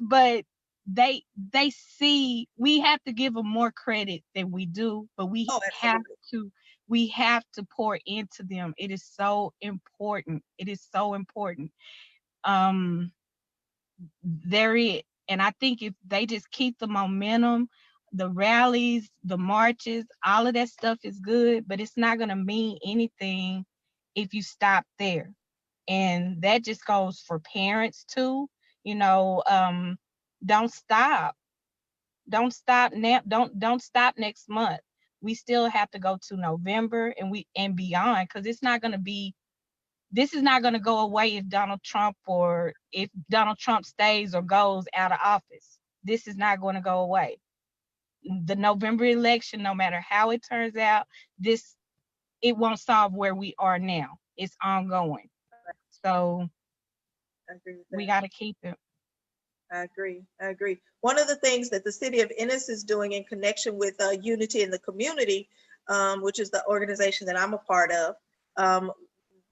but they see, we have to give them more credit than we do, but we have to pour into them. It is so important. It is so important. They're it. And I think if they just keep the momentum, the rallies, the marches, all of that stuff is good, but it's not going to mean anything if you stop there. And that just goes for parents too. You know, don't stop. Don't stop now. Don't stop next month. We still have to go to November and beyond, because this is not going to go away if Donald Trump stays or goes out of office. This is not going to go away. The November election, no matter how it turns out, it won't solve where we are now. It's ongoing. So we got to keep it. I agree. One of the things that the city of Ennis is doing in connection with Unity in the Community, which is the organization that I'm a part of,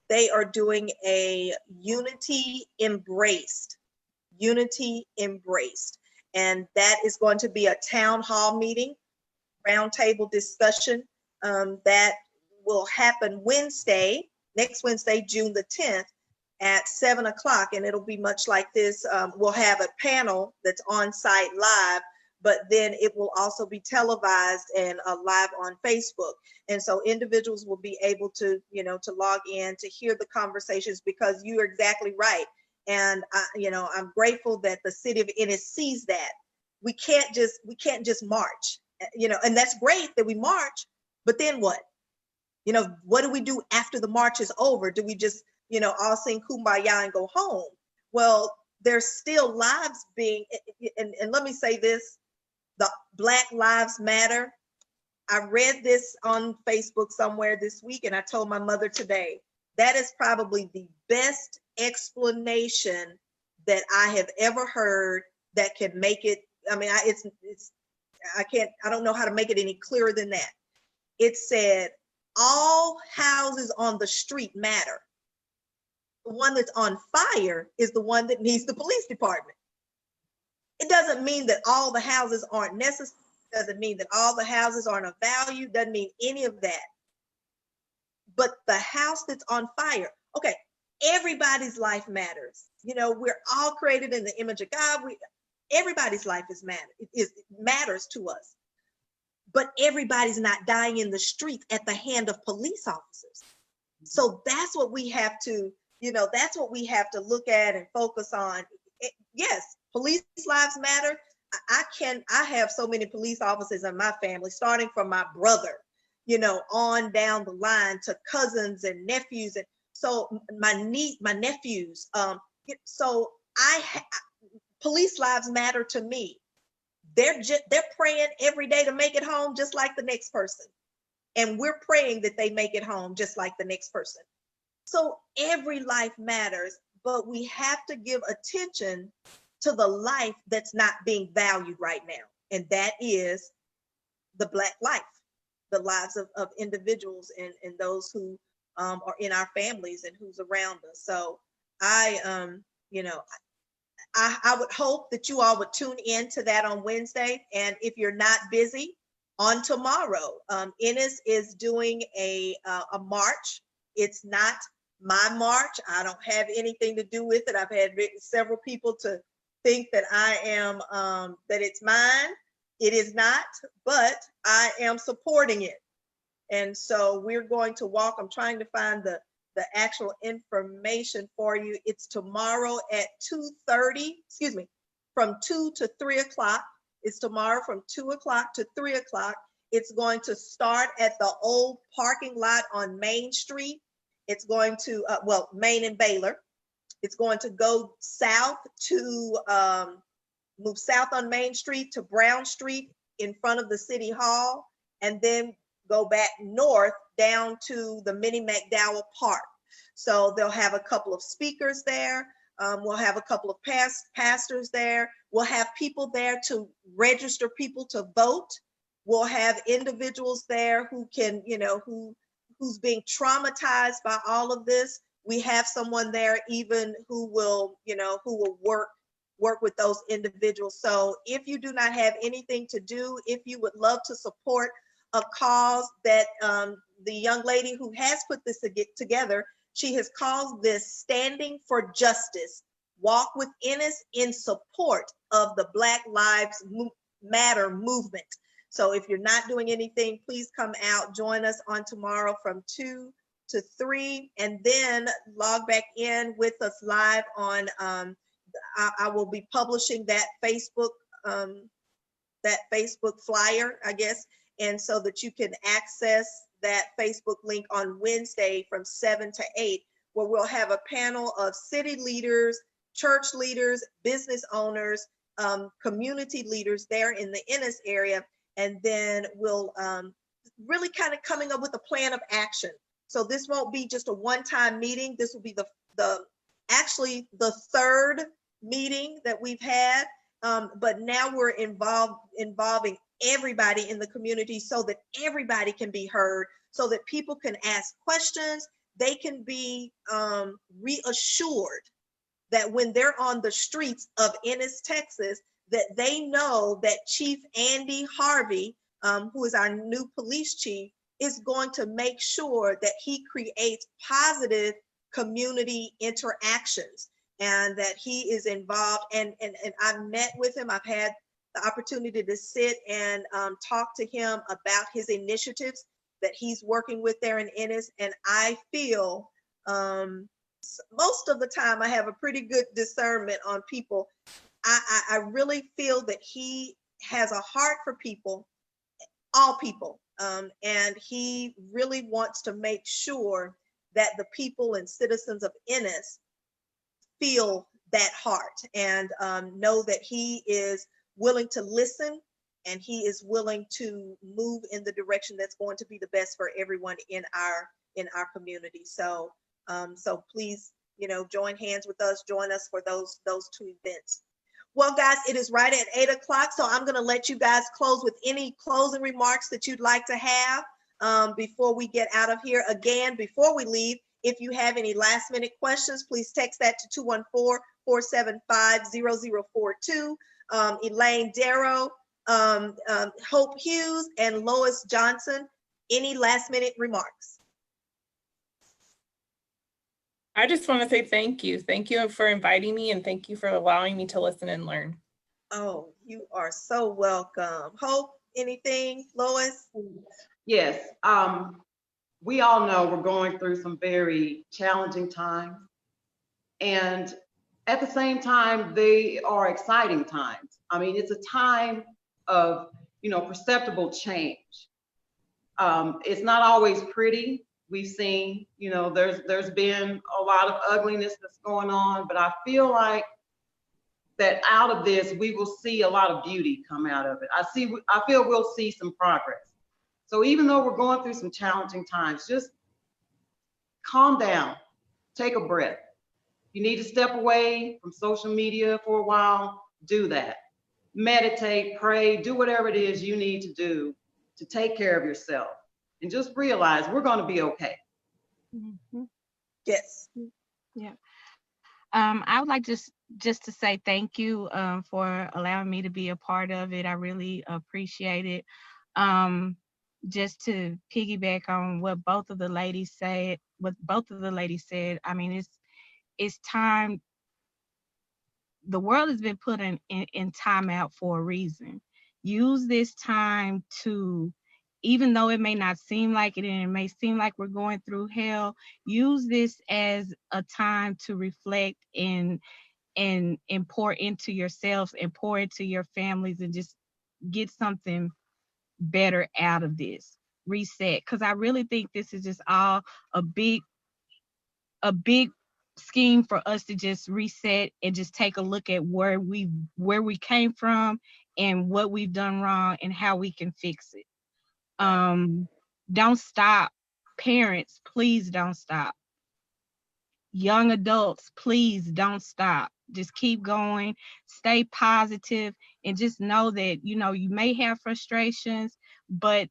they are doing a Unity Embraced. And that is going to be a town hall meeting, roundtable discussion that will happen next Wednesday, June the 10th at 7 o'clock. And it'll be much like this. We'll have a panel that's on site live, but then it will also be televised and live on Facebook. And so individuals will be able to, to log in to hear the conversations, because you're exactly right. And I'm grateful that the city of Ennis sees that. We can't just march, and that's great that we march, but then what? What do we do after the march is over? Do we just, all sing Kumbaya and go home? Well, there's still lives being, and let me say this, the Black Lives Matter. I read this on Facebook somewhere this week, and I told my mother today, that is probably the best explanation that I have ever heard that can make it. I mean, I don't know how to make it any clearer than that. It said, all houses on the street matter. The one that's on fire is the one that needs the police department. It doesn't mean that all the houses aren't necessary. Doesn't mean that all the houses aren't of value. Doesn't mean any of that. But the house that's on fire, okay, everybody's life matters. We're all created in the image of God. Everybody's life matters to us. But everybody's not dying in the streets at the hand of police officers. So that's what we have to, that's what we have to look at and focus on. Yes, police lives matter. I have so many police officers in my family, starting from my brother, on down the line to cousins and nephews. And so my nephews. So police lives matter to me. They're praying every day to make it home just like the next person. And we're praying that they make it home just like the next person. So every life matters, but we have to give attention to the life that's not being valued right now. And that is the Black life, the lives of individuals and those who are in our families and who's around us. So I, you know, I would hope that you all would tune in to that on Wednesday. And if you're not busy, on tomorrow, Ennis is doing a march. It's not my march. I don't have anything to do with it. I've had several people to think that I am, that it's mine. It is not, but I am supporting it. And so we're going to walk. I'm trying to find the actual information for you. It's tomorrow at 2:30, excuse me, from 2 to 3 o'clock. It's tomorrow from 2 o'clock to 3 o'clock. It's going to start at the old parking lot on Main Street. It's going to, well, Main and Baylor. It's going to go south to, move south on Main Street to Brown Street in front of the City Hall, and then go back north down to the Minnie McDowell Park. So they'll have a couple of speakers there. We'll have a couple of pastors there. We'll have people there to register people to vote. We'll have individuals there who can, you know, who's being traumatized by all of this. We have someone there even who will, you know, who will work with those individuals. So if you do not have anything to do, if you would love to support a cause that the young lady who has put this together, she has called this Standing for Justice, Walk with Ennis in support of the Black Lives Matter movement. So if you're not doing anything, please come out, join us on tomorrow from 2 to 3, and then log back in with us live on, I will be publishing that Facebook flyer, I guess, and so that you can access that Facebook link on Wednesday from 7 to 8, where we'll have a panel of city leaders, church leaders, business owners, community leaders there in the Ennis area. And then we'll really kind of coming up with a plan of action. So this won't be just a one-time meeting. This will be actually the third meeting that we've had. But now we're involving everybody in the community so that everybody can be heard, so that people can ask questions. They can be reassured that when they're on the streets of Ennis, Texas, that they know that Chief Andy Harvey, who is our new police chief, is going to make sure that he creates positive community interactions and that he is involved. And I've met with him. I've had the opportunity to sit and talk to him about his initiatives that he's working with there in Ennis. And I feel most of the time I have a pretty good discernment on people. I really feel that he has a heart for people, all people. And he really wants to make sure that the people and citizens of Ennis feel that heart and know that he is willing to listen and he is willing to move in the direction that's going to be the best for everyone in our community. So so please, you know, join hands with us, join us for those two events. Well, guys, it is right at 8 o'clock, so I'm going to let you guys close with any closing remarks that you'd like to have before we get out of here. Again, before we leave, if you have any last minute questions, please text that to 214-475-0042. Elaine Darrow, Hope Hughes, and Lois Johnson, any last minute remarks? I just want to say thank you. Thank you for inviting me and thank you for allowing me to listen and learn. Oh, you are so welcome. Hope, anything, Lois? Yes, we all know we're going through some very challenging times. And at the same time, they are exciting times. I mean, it's a time of, you know, perceptible change. It's not always pretty. We've seen, you know, there's been a lot of ugliness that's going on, but I feel like that out of this, we will see a lot of beauty come out of it. I feel we'll see some progress. So even though we're going through some challenging times, just calm down, take a breath, you need to step away from social media for a while, do that. Meditate, pray, do whatever it is you need to do to take care of yourself. And just realize we're going to be okay. Mhm. Yes. Yeah. I would like just to say thank you for allowing me to be a part of it. I really appreciate it. Just to piggyback on what both of the ladies said, I mean, it's time. The world has been put in timeout for a reason. Use this time to, even though it may not seem like it and it may seem like we're going through hell, use this as a time to reflect and pour into yourselves and pour into your families and just get something better out of this. Reset. Because I really think this is just all a big scheme for us to just reset and just take a look at where we came from and what we've done wrong and how we can fix it. Don't stop. Parents, please don't stop. Young adults, please don't stop. Just keep going, stay positive, and just know that, you know, you may have frustrations, but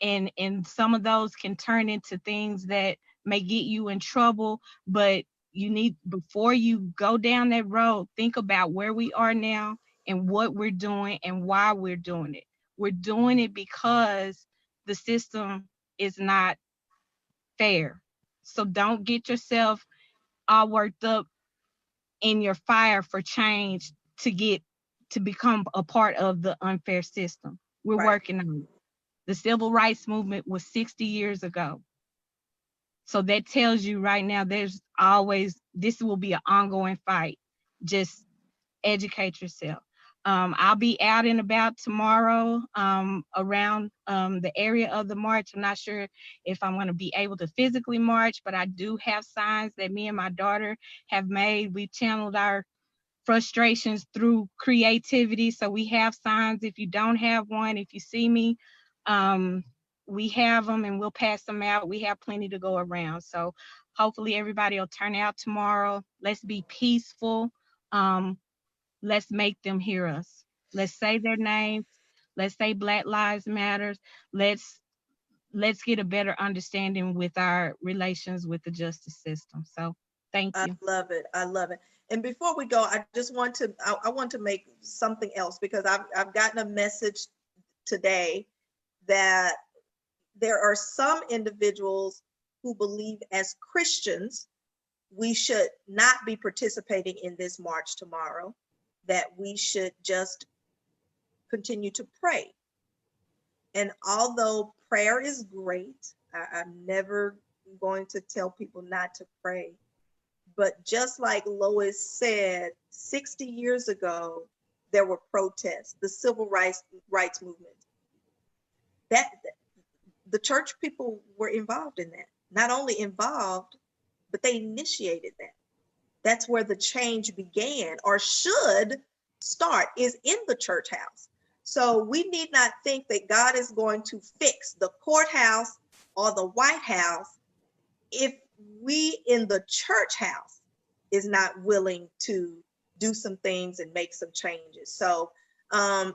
and some of those can turn into things that may get you in trouble. But you need, before you go down that road, think about where we are now and what we're doing and why we're doing it. We're doing it because the system is not fair. So don't get yourself all worked up in your fire for change to become a part of the unfair system. We're Right. working on it. The civil rights movement was 60 years ago. So that tells you right now this will be an ongoing fight. Just educate yourself. I'll be out and about tomorrow around the area of the march. I'm not sure if I'm going to be able to physically march, but I do have signs that me and my daughter have made. We channeled our frustrations through creativity. So we have signs. If you don't have one, if you see me, we have them and we'll pass them out. We have plenty to go around. So hopefully everybody will turn out tomorrow. Let's be peaceful. Let's make them hear us. Let's say their names. Let's say Black Lives Matter. Let's get a better understanding with our relations with the justice system. So thank I you. love it. I love it. And before we go, I just want to, I want to make something else, because I've gotten a message today that there are some individuals who believe as Christians, we should not be participating in this march tomorrow, that we should just continue to pray. And although prayer is great, I'm never going to tell people not to pray. But just like Lois said, 60 years ago, there were protests, the civil rights movement. That the church people were involved in that. Not only involved, but they initiated that. That's where the change began, or should start, is in the church house. So we need not think that God is going to fix the courthouse or the White House if we in the church house is not willing to do some things and make some changes. So I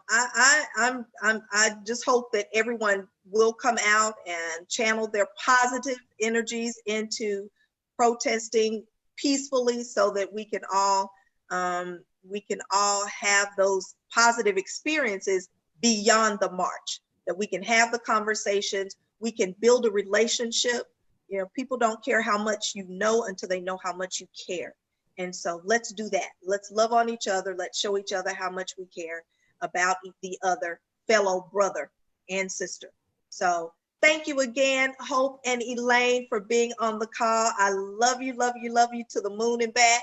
just hope that everyone will come out and channel their positive energies into protesting peacefully, so that we can all have those positive experiences beyond the march, that we can have the conversations, we can build a relationship. You know, people don't care how much you know until they know how much you care. And so let's do that. Let's love on each other. Let's show each other how much we care about the other fellow brother and sister. So thank you again, Hope and Elaine, for being on the call. I love you, love you, love you to the moon and back,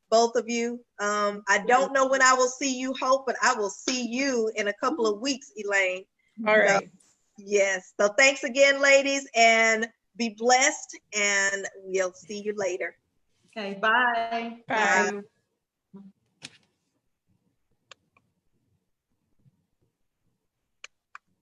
both of you. I don't know when I will see you, Hope, but I will see you in a couple of weeks, Elaine. All right. Yes. So thanks again, ladies, and be blessed, and we'll see you later. Okay, bye. Bye. Bye.